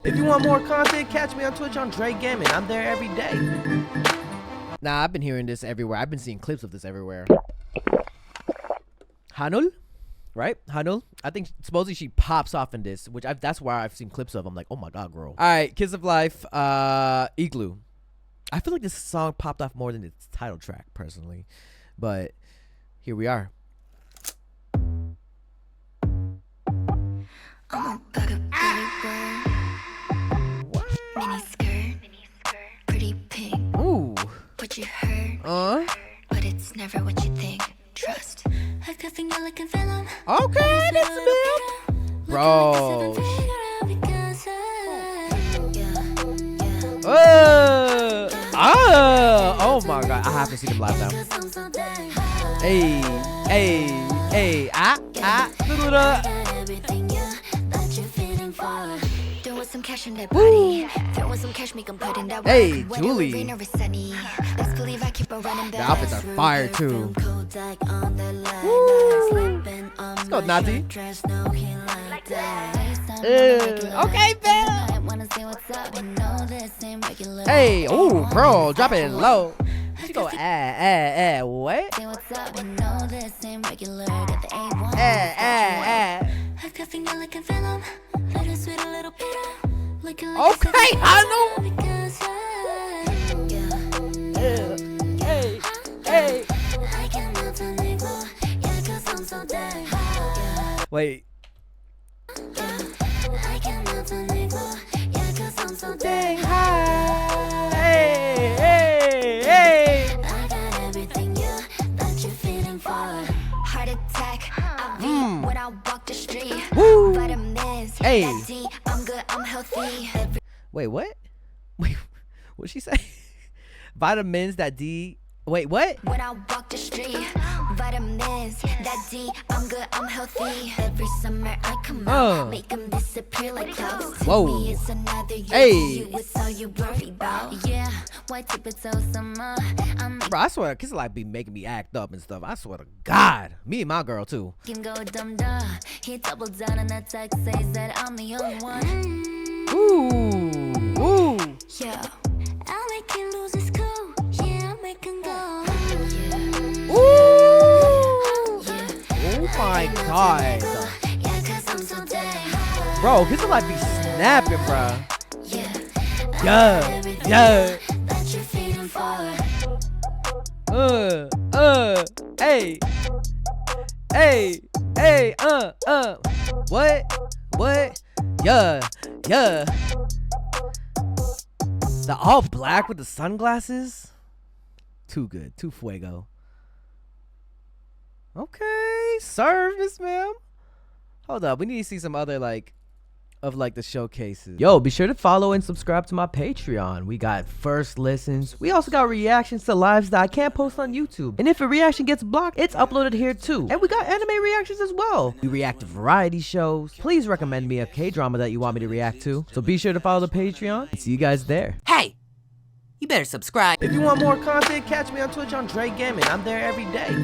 If you want more content, catch me on Twitch on Jrekml. I'm there every day. Nah, I've been hearing this everywhere. I've been seeing clips of this everywhere. Hanul, right? Hanul. I think supposedly she pops off in this, which that's why I've seen clips of. I'm like, oh my god, girl. All right, Kissoflife, Igloo. I feel like this song popped off more than its title track, personally, but here we are. Mini skirt, pretty pink. Ooh. What you heard, but it's never what you think. Trust. I could think you like a villain. Okay, this is bro. Oh my god, I have to see them live now. Hey, some cash in that body. Throwing some cash, make 'em put in that. Hey, Julie. The outfits are fire too. Let's go, Nati. Okay, Bill. Hey, ooh, bro, drop it low. She go, what? Okay, I know. Hey. Wait. Dang high. Hey. I got everything that you're feeling for. Heart attack. When I walk the street. Woo. Vitamins. Hey. I'm good, I'm healthy. Wait, what? Wait, what'd she say? Vitamins that D. Wait, what? When I walk the street, vitamins that D. I'm good, I'm healthy. Every summer I come out, make them disappear like clouds. Whoa. Me, it's another year. Hey. You, it's all you worry about. Yeah, white tip it's all summer. Bro, I swear, Kissoflife be making me act up and stuff. I swear to God. Me and my girl, too. Can go dumb duh. He doubled down on that text, says that I'm the only one. Ooh. Yeah, I'll make you lose his cool. Yeah, I'll make him go. Ooh. Oh my God. Bro, Kissoflife be snapping, bro. Yeah. Hey, what? Yeah. The all black with the sunglasses? Too good, too fuego. Okay, service, ma'am. Hold up, we need to see some other the showcases. Yo, be sure to follow and subscribe to my Patreon. We got first listens. We also got reactions to lives that I can't post on YouTube. And if a reaction gets blocked, it's uploaded here too. And we got anime reactions as well. We react to variety shows. Please recommend me a K-drama that you want me to react to. So be sure to follow the Patreon and see you guys there. Hey, you better subscribe. If you want more content, catch me on Twitch on Jrekml. I'm there every day.